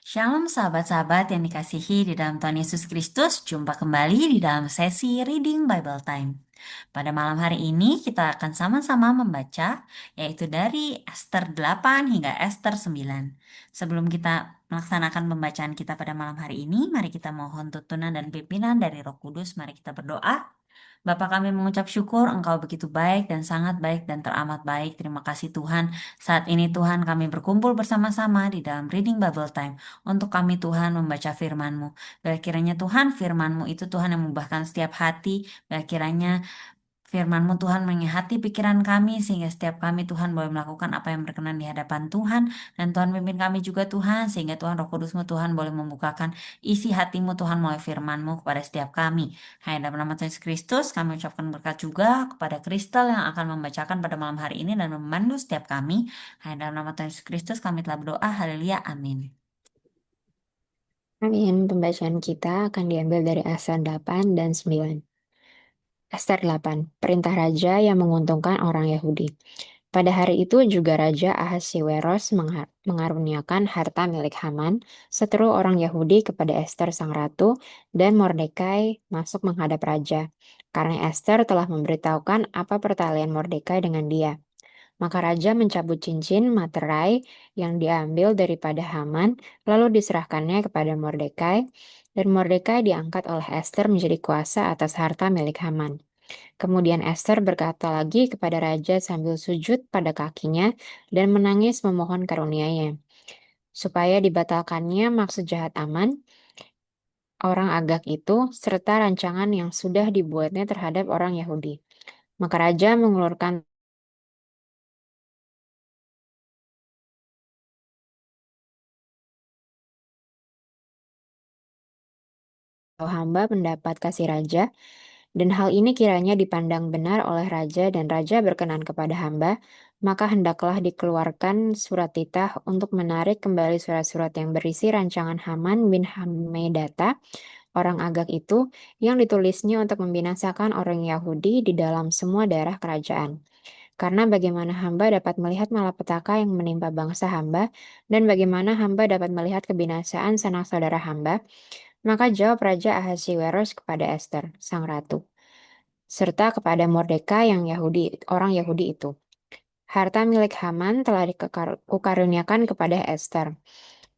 Shalom sahabat-sahabat yang dikasihi di dalam Tuhan Yesus Kristus. Jumpa kembali di dalam sesi Reading Bible Time. Pada malam hari ini kita akan sama-sama membaca yaitu dari Ester 8 hingga Ester 9. Sebelum kita melaksanakan pembacaan kita pada malam hari ini, mari kita mohon tuntunan dan pimpinan dari Roh Kudus. Mari kita berdoa. Bapa, kami mengucap syukur Engkau begitu baik dan sangat baik dan teramat baik. Terima kasih Tuhan. Saat ini Tuhan kami berkumpul bersama-sama di dalam Reading Bible Time untuk kami Tuhan membaca firman-Mu. Biar kiranya Tuhan firman-Mu itu Tuhan yang mengubahkan setiap hati. Biar kiranya firman-Mu Tuhan menghati pikiran kami sehingga setiap kami Tuhan boleh melakukan apa yang berkenan di hadapan Tuhan. Dan Tuhan pimpin kami juga Tuhan sehingga Tuhan Roh Kudus-Mu Tuhan boleh membukakan isi hati-Mu Tuhan melalui firman-Mu kepada setiap kami. Hanya dalam nama Tuhan Yesus Kristus kami ucapkan berkat juga kepada Kristal yang akan membacakan pada malam hari ini dan memandu setiap kami. Hanya dalam nama Tuhan Yesus Kristus kami telah berdoa. Haleluya. Amin. Amin. Pembacaan kita akan diambil dari Ester 8 dan 9. Ester 8, perintah raja yang menguntungkan orang Yahudi. Pada hari itu juga Raja Ahasiweros mengaruniakan harta milik Haman, seteru orang Yahudi kepada Ester sang ratu, dan Mordekai masuk menghadap raja, karena Ester telah memberitahukan apa pertalian Mordekai dengan dia. Maka raja mencabut cincin materai yang diambil daripada Haman, lalu diserahkannya kepada Mordekai, dan Mordekai diangkat oleh Ester menjadi kuasa atas harta milik Haman. Kemudian Ester berkata lagi kepada raja sambil sujud pada kakinya dan menangis memohon karunia-Nya, supaya dibatalkannya maksud jahat Haman, orang Agag itu, serta rancangan yang sudah dibuatnya terhadap orang Yahudi. Maka raja mengulurkan hamba pendapat kasih raja, dan hal ini kiranya dipandang benar oleh raja dan raja berkenan kepada hamba, maka hendaklah dikeluarkan surat titah untuk menarik kembali surat-surat yang berisi rancangan Haman bin Hammedata, orang Agag itu, yang ditulisnya untuk membinasakan orang Yahudi di dalam semua daerah kerajaan. Karena bagaimana hamba dapat melihat malapetaka yang menimpa bangsa hamba, dan bagaimana hamba dapat melihat kebinasaan sanak saudara hamba, maka jawab Raja Ahasiweros kepada Ester, sang ratu, serta kepada Mordekai yang orang Yahudi itu. Harta milik Haman telah kukaruniakan kepada Ester,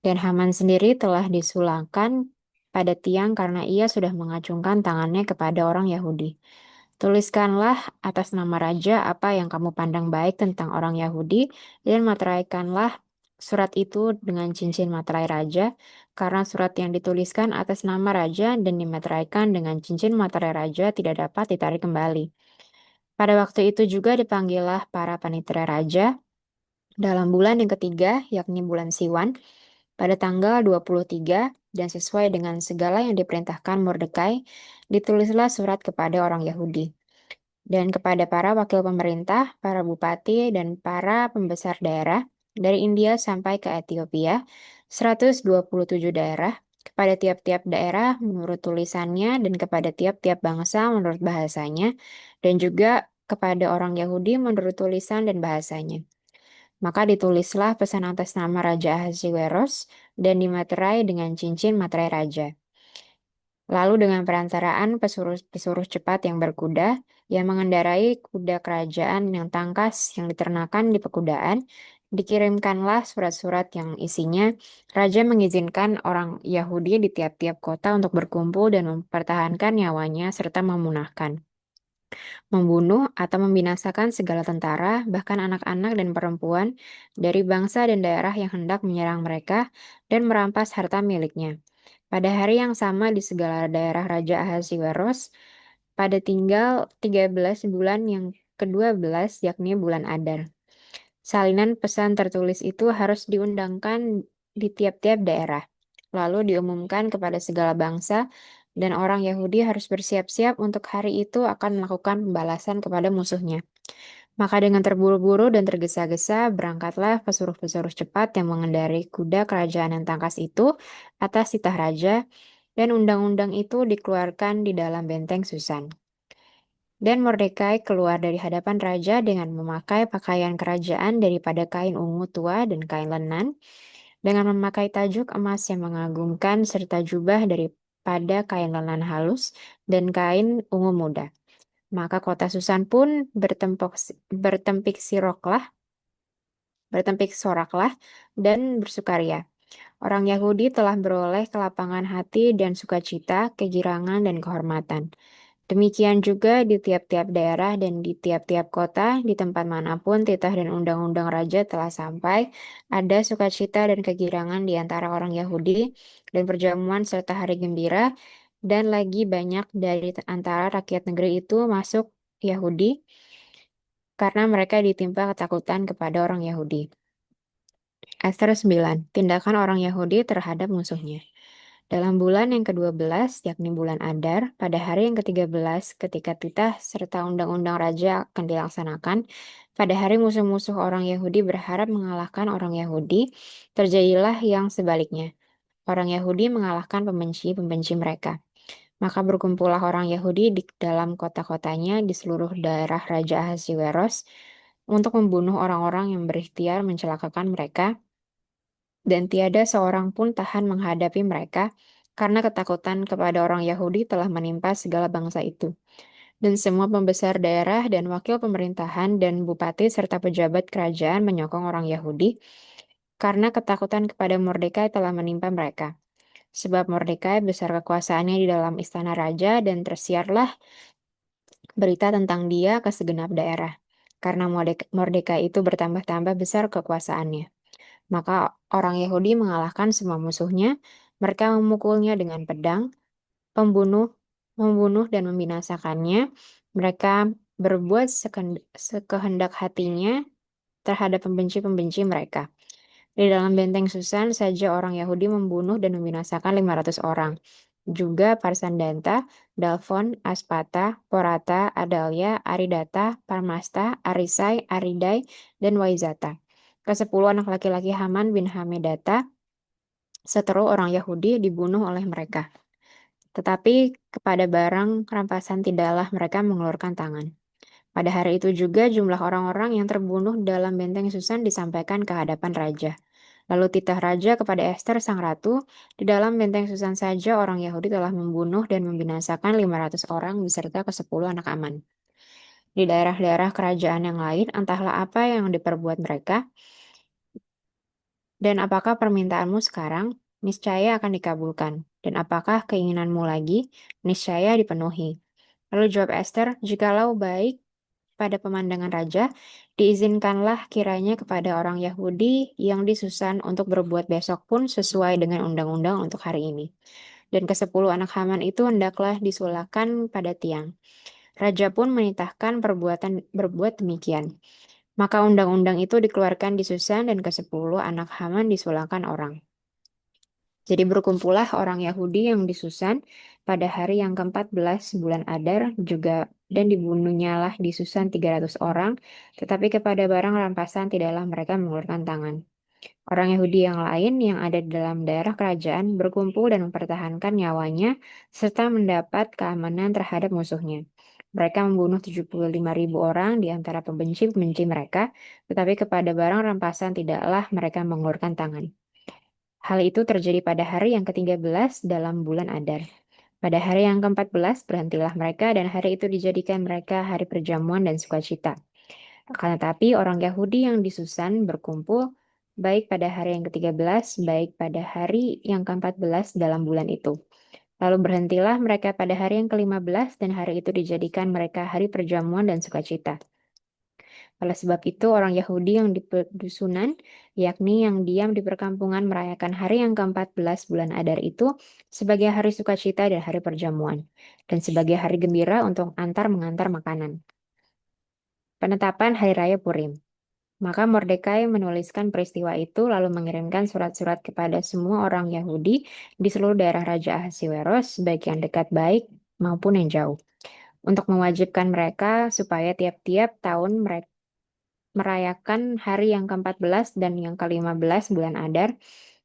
dan Haman sendiri telah disulangkan pada tiang karena ia sudah mengacungkan tangannya kepada orang Yahudi. Tuliskanlah atas nama raja apa yang kamu pandang baik tentang orang Yahudi, dan materaikanlah surat itu dengan cincin materai raja, karena surat yang dituliskan atas nama raja dan dimateraikan dengan cincin materai raja tidak dapat ditarik kembali. Pada waktu itu juga dipanggillah para panitera raja dalam bulan yang ketiga, yakni bulan Siwan, pada tanggal 23, dan sesuai dengan segala yang diperintahkan Mordekai, ditulislah surat kepada orang Yahudi dan kepada para wakil pemerintah, para bupati, dan para pembesar daerah dari India sampai ke Ethiopia, 127 daerah, kepada tiap-tiap daerah menurut tulisannya dan kepada tiap-tiap bangsa menurut bahasanya, dan juga kepada orang Yahudi menurut tulisan dan bahasanya. Maka ditulislah pesan atas nama Raja Ahasiweros dan dimaterai dengan cincin materai raja. Lalu dengan perantaraan pesuruh cepat yang berkuda, yang mengendarai kuda kerajaan yang tangkas yang diternakan di pekudaan, dikirimkanlah surat-surat yang isinya, Raja mengizinkan orang Yahudi di tiap-tiap kota untuk berkumpul dan mempertahankan nyawanya serta memunahkan, membunuh atau membinasakan segala tentara, bahkan anak-anak dan perempuan dari bangsa dan daerah yang hendak menyerang mereka dan merampas harta miliknya. Pada hari yang sama di segala daerah Raja Ahasiweros, pada tinggal 13 bulan yang ke-12, yakni bulan Adar. Salinan pesan tertulis itu harus diundangkan di tiap-tiap daerah, lalu diumumkan kepada segala bangsa, dan orang Yahudi harus bersiap-siap untuk hari itu akan melakukan pembalasan kepada musuhnya. Maka dengan terburu-buru dan tergesa-gesa, berangkatlah pesuruh-pesuruh cepat yang mengendarai kuda kerajaan yang tangkas itu atas titah raja, dan undang-undang itu dikeluarkan di dalam benteng Susan. Dan Mordekai keluar dari hadapan raja dengan memakai pakaian kerajaan daripada kain ungu tua dan kain lenan, dengan memakai tajuk emas yang mengagumkan serta jubah daripada kain lenan halus dan kain ungu muda. Maka kota Susan pun bertempik siroklah, bertempik soraklah dan bersukaria. Orang Yahudi telah beroleh kelapangan hati dan sukacita, kegirangan dan kehormatan. Demikian juga di tiap-tiap daerah dan di tiap-tiap kota, di tempat manapun titah dan undang-undang raja telah sampai, ada sukacita dan kegirangan di antara orang Yahudi, dan perjamuan serta hari gembira, dan lagi banyak dari antara rakyat negeri itu masuk Yahudi, karena mereka ditimpa ketakutan kepada orang Yahudi. Ester 9. Tindakan orang Yahudi terhadap musuhnya. Dalam bulan yang ke-12, yakni bulan Adar, pada hari yang ke-13, ketika titah serta undang-undang raja akan dilaksanakan, pada hari musuh-musuh orang Yahudi berharap mengalahkan orang Yahudi, terjadilah yang sebaliknya. Orang Yahudi mengalahkan pembenci-pembenci mereka. Maka berkumpullah orang Yahudi di dalam kota-kotanya di seluruh daerah Raja Ahasiweros untuk membunuh orang-orang yang berikhtiar mencelakakan mereka, dan tiada seorang pun tahan menghadapi mereka, karena ketakutan kepada orang Yahudi telah menimpa segala bangsa itu. Dan semua pembesar daerah dan wakil pemerintahan dan bupati serta pejabat kerajaan menyokong orang Yahudi, karena ketakutan kepada Mordekai telah menimpa mereka. Sebab Mordekai besar kekuasaannya di dalam istana raja, dan tersiarlah berita tentang dia ke segenap daerah. Karena Mordekai itu bertambah-tambah besar kekuasaannya. Maka orang Yahudi mengalahkan semua musuhnya. Mereka memukulnya dengan pedang, membunuh dan membinasakannya. Mereka berbuat sekehendak hatinya terhadap pembenci-pembenci mereka. Di dalam benteng Susan saja orang Yahudi membunuh dan membinasakan 500 orang. Juga Parsandanta, Dalfon, Aspata, Porata, Adalia, Aridata, Parmasta, Arisai, Aridai, dan Waizata. Kesepuluh anak laki-laki Haman bin Hamedata, seteru orang Yahudi, dibunuh oleh mereka. Tetapi kepada barang rampasan tidaklah mereka mengeluarkan tangan. Pada hari itu juga jumlah orang-orang yang terbunuh dalam benteng Susan disampaikan ke hadapan raja. Lalu titah raja kepada Ester sang ratu, di dalam benteng Susan saja orang Yahudi telah membunuh dan membinasakan 500 orang beserta ke-10 anak aman. Di daerah-daerah kerajaan yang lain, entahlah apa yang diperbuat mereka, dan apakah permintaanmu sekarang, niscaya akan dikabulkan. Dan apakah keinginanmu lagi, niscaya dipenuhi. Lalu jawab Ester, jikalau baik pada pemandangan raja, diizinkanlah kiranya kepada orang Yahudi yang di Susan untuk berbuat besok pun sesuai dengan undang-undang untuk hari ini. Dan ke-10 anak Haman itu hendaklah disulahkan pada tiang. Raja pun menitahkan berbuat demikian. Maka undang-undang itu dikeluarkan di Susan dan ke-10 anak Haman disulahkan orang. Jadi berkumpullah orang Yahudi yang di Susan pada hari yang ke-14 bulan Adar juga, dan dibunuhnyalah di Susan 300 orang, tetapi kepada barang rampasan tidaklah mereka mengeluarkan tangan. Orang Yahudi yang lain yang ada di dalam daerah kerajaan berkumpul dan mempertahankan nyawanya serta mendapat keamanan terhadap musuhnya. Mereka membunuh 75.000 orang di antara pembenci-pembenci mereka, tetapi kepada barang rampasan tidaklah mereka mengeluarkan tangan. Hal itu terjadi pada hari yang ke-13 dalam bulan Adar. Pada hari yang ke-14 berhentilah mereka, dan hari itu dijadikan mereka hari perjamuan dan sukacita. Akan tetapi orang Yahudi yang di Susan berkumpul baik pada hari yang ke-13, baik pada hari yang ke-14 dalam bulan itu. Lalu berhentilah mereka pada hari yang ke-15, dan hari itu dijadikan mereka hari perjamuan dan sukacita. Oleh sebab itu, orang Yahudi yang di pedusunan, yakni yang diam di perkampungan, merayakan hari yang ke-14 bulan Adar itu sebagai hari sukacita dan hari perjamuan, dan sebagai hari gembira untuk mengantar makanan. Penetapan Hari Raya Purim. Maka Mordekai menuliskan peristiwa itu lalu mengirimkan surat-surat kepada semua orang Yahudi di seluruh daerah Raja Ahasiweros, baik yang dekat baik maupun yang jauh, untuk mewajibkan mereka supaya tiap-tiap tahun mereka merayakan hari yang ke-14 dan yang ke-15 bulan Adar,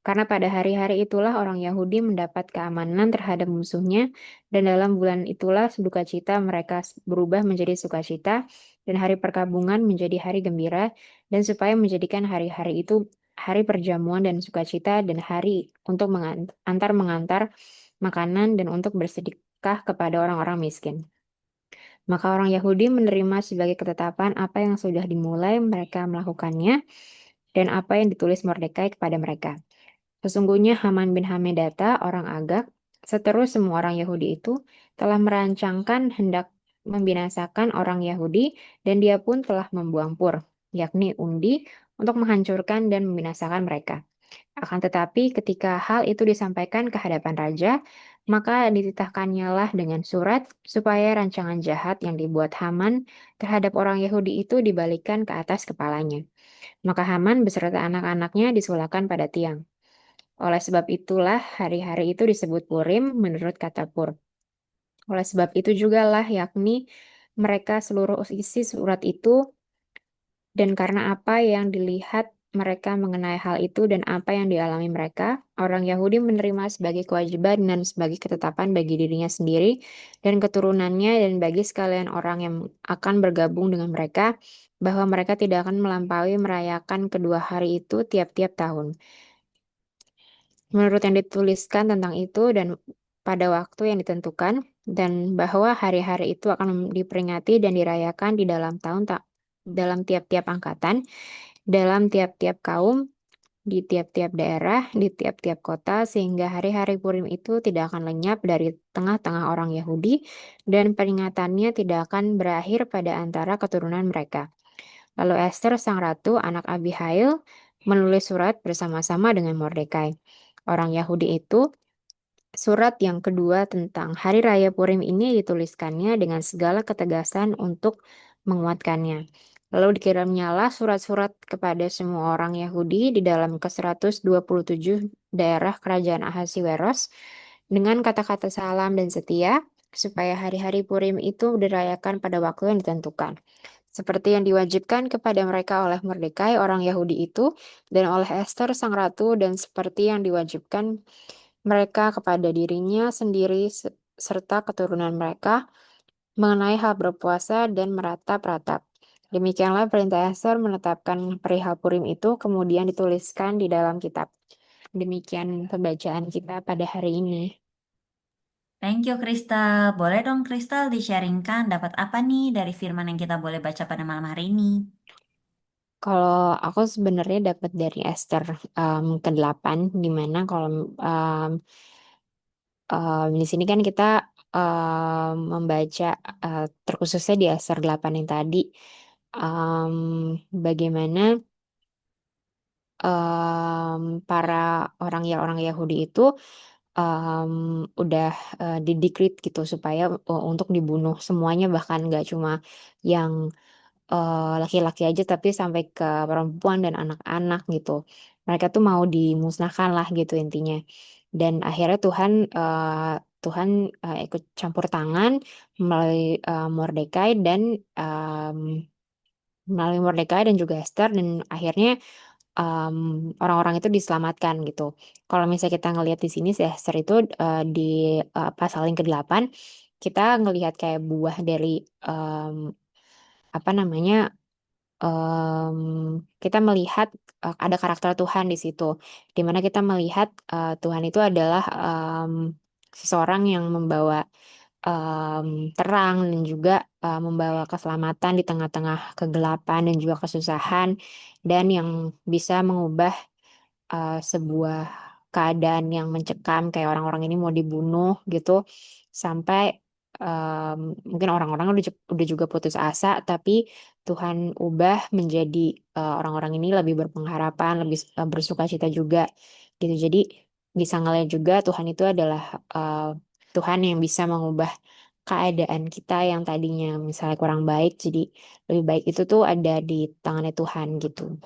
karena pada hari-hari itulah orang Yahudi mendapat keamanan terhadap musuhnya, dan dalam bulan itulah sukacita mereka berubah menjadi sukacita, dan hari perkabungan menjadi hari gembira, dan supaya menjadikan hari-hari itu hari perjamuan dan sukacita, dan hari untuk mengantar makanan dan untuk bersedekah kepada orang-orang miskin. Maka orang Yahudi menerima sebagai ketetapan apa yang sudah dimulai mereka melakukannya dan apa yang ditulis Mordekai kepada mereka. Sesungguhnya Haman bin Hamedata, orang Agag, seterus semua orang Yahudi itu, telah merancangkan hendak membinasakan orang Yahudi, dan dia pun telah membuang Pur, yakni undi, untuk menghancurkan dan membinasakan mereka. Akan tetapi ketika hal itu disampaikan ke hadapan raja, maka dititahkannya lah dengan surat supaya rancangan jahat yang dibuat Haman terhadap orang Yahudi itu dibalikan ke atas kepalanya. Maka Haman beserta anak-anaknya disulahkan pada tiang. Oleh sebab itulah hari-hari itu disebut Purim menurut kata Pur. Oleh sebab itu juga lah yakni mereka seluruh isi surat itu, dan karena apa yang dilihat mereka mengenai hal itu dan apa yang dialami mereka, orang Yahudi menerima sebagai kewajiban dan sebagai ketetapan bagi dirinya sendiri dan keturunannya dan bagi sekalian orang yang akan bergabung dengan mereka, bahwa mereka tidak akan melampaui merayakan kedua hari itu tiap-tiap tahun. Menurut yang dituliskan tentang itu dan pada waktu yang ditentukan, dan bahwa hari-hari itu akan diperingati dan dirayakan di dalam tahun tak dalam tiap-tiap angkatan, dalam tiap-tiap kaum, di tiap-tiap daerah, di tiap-tiap kota, sehingga hari-hari Purim itu tidak akan lenyap dari tengah-tengah orang Yahudi, dan peringatannya tidak akan berakhir pada antara keturunan mereka. Lalu Esther, sang ratu, anak Abihail, menulis surat bersama-sama dengan Mordekai. Orang Yahudi itu, surat yang kedua tentang Hari Raya Purim ini dituliskannya dengan segala ketegasan untuk menguatkannya. Lalu dikirimnyalah surat-surat kepada semua orang Yahudi di dalam ke-127 daerah kerajaan Ahasiweros dengan kata-kata salam dan setia, supaya hari-hari Purim itu dirayakan pada waktu yang ditentukan. Seperti yang diwajibkan kepada mereka oleh Mordekai orang Yahudi itu, dan oleh Esther sang ratu, dan seperti yang diwajibkan mereka kepada dirinya sendiri serta keturunan mereka mengenai hal berpuasa dan meratap-ratap. Demikianlah perintah Esther menetapkan perihal Purim itu kemudian dituliskan di dalam kitab. Demikian pembacaan kita pada hari ini. Thank you, Kristal. Boleh dong, Kristal, di-sharingkan dapat apa nih dari firman yang kita boleh baca pada malam hari ini? Kalau aku sebenarnya dapat dari Esther ke-8, di mana kalau um, di sini kan kita membaca terkhususnya di Esther 8 yang tadi, bagaimana para orang Yahudi itu em, udah didikrit gitu supaya untuk dibunuh semuanya, bahkan nggak cuma yang laki-laki aja tapi sampai ke perempuan dan anak-anak gitu. Mereka tuh mau dimusnahkan lah gitu intinya. Dan akhirnya Tuhan ikut campur tangan melalui Mordekai dan juga Esther, dan akhirnya orang-orang itu diselamatkan gitu. Kalau misalnya kita ngelihat di sini si Esther itu di pasal yang ke-8 kita ngelihat kayak buah dari apa namanya, kita melihat ada karakter Tuhan di situ, di mana kita melihat Tuhan itu adalah seseorang yang membawa terang dan juga membawa keselamatan di tengah-tengah kegelapan dan juga kesusahan, dan yang bisa mengubah sebuah keadaan yang mencekam kayak orang-orang ini mau dibunuh gitu, sampai mungkin orang-orang udah juga putus asa, tapi Tuhan ubah menjadi orang-orang ini lebih berpengharapan, lebih bersukacita juga gitu. Jadi bisa ngeliat juga Tuhan itu adalah eh, Tuhan yang bisa mengubah keadaan kita yang tadinya misalnya kurang baik jadi lebih baik, itu tuh ada di tangannya Tuhan gitu.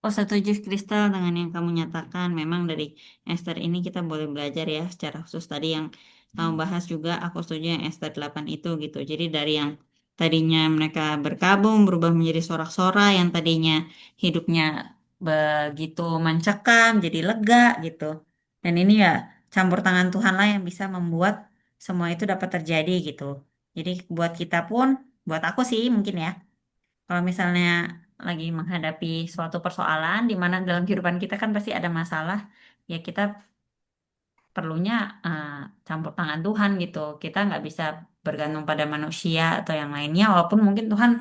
Oh, setuju Kristal dengan yang kamu nyatakan. Memang dari Esther ini kita boleh belajar ya secara khusus tadi yang kamu bahas juga. Aku setuju yang Esther 8 itu gitu. Jadi dari yang tadinya mereka berkabung berubah menjadi sorak-sorai, yang tadinya hidupnya begitu mencekam jadi lega gitu. Dan ini ya campur tangan Tuhan lah yang bisa membuat semua itu dapat terjadi gitu. Jadi buat kita pun, buat aku sih mungkin ya, Kalau misalnya lagi menghadapi suatu persoalan di mana dalam kehidupan kita kan pasti ada masalah, ya kita perlunya eh, campur tangan Tuhan gitu. Kita nggak bisa bergantung pada manusia atau yang lainnya, walaupun mungkin Tuhan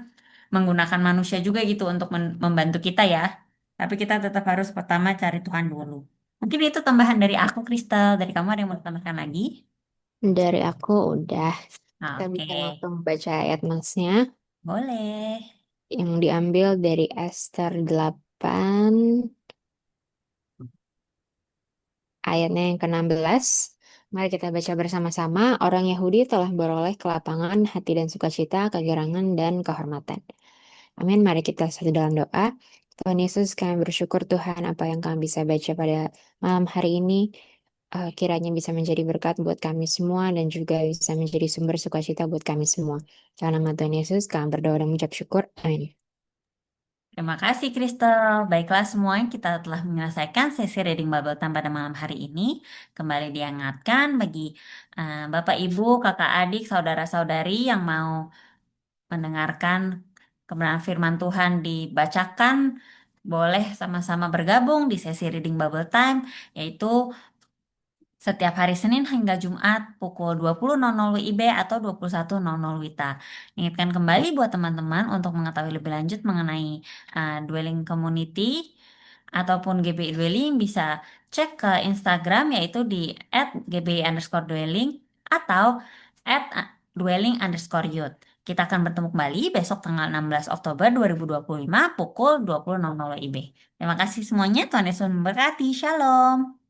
menggunakan manusia juga gitu untuk membantu kita ya. Tapi kita tetap harus pertama cari Tuhan dulu. Mungkin itu tambahan dari aku, Kristal. Dari kamu ada yang mau tambahkan lagi? Dari aku udah. Kita Oke, bisa langsung baca ayat nextnya boleh. yang diambil dari Esther 8 ayatnya yang ke-16. Mari kita baca bersama-sama. Orang Yahudi telah beroleh kelapangan hati dan sukacita, kegerangan dan kehormatan. Amin. Mari kita satu dalam doa. Tuhan Yesus, kami bersyukur Tuhan apa yang kami bisa baca pada malam hari ini. Kiranya bisa menjadi berkat buat kami semua dan juga bisa menjadi sumber sukacita buat kami semua. Dalam nama Tuhan Yesus, kami berdoa dan mengucap syukur. Amin. Terima kasih, Kristal. Baiklah semuanya, kita telah menyelesaikan sesi Reading Bible Time pada malam hari ini. Kembali diingatkan bagi Bapak, Ibu, kakak, adik, saudara-saudari yang mau mendengarkan kebenaran firman Tuhan dibacakan, boleh sama-sama bergabung di sesi Reading Bible Time, yaitu setiap hari Senin hingga Jumat pukul 20.00 WIB atau 21.00 WITA. Ingatkan kembali buat teman-teman untuk mengetahui lebih lanjut mengenai Dwelling Community ataupun GBI Dwelling bisa cek ke Instagram yaitu di @gbi_dwelling atau @dwelling_youth. Kita akan bertemu kembali besok tanggal 16 Oktober 2025 pukul 20.00 WIB. Terima kasih semuanya. Tuhan Yesus memberkati. Shalom.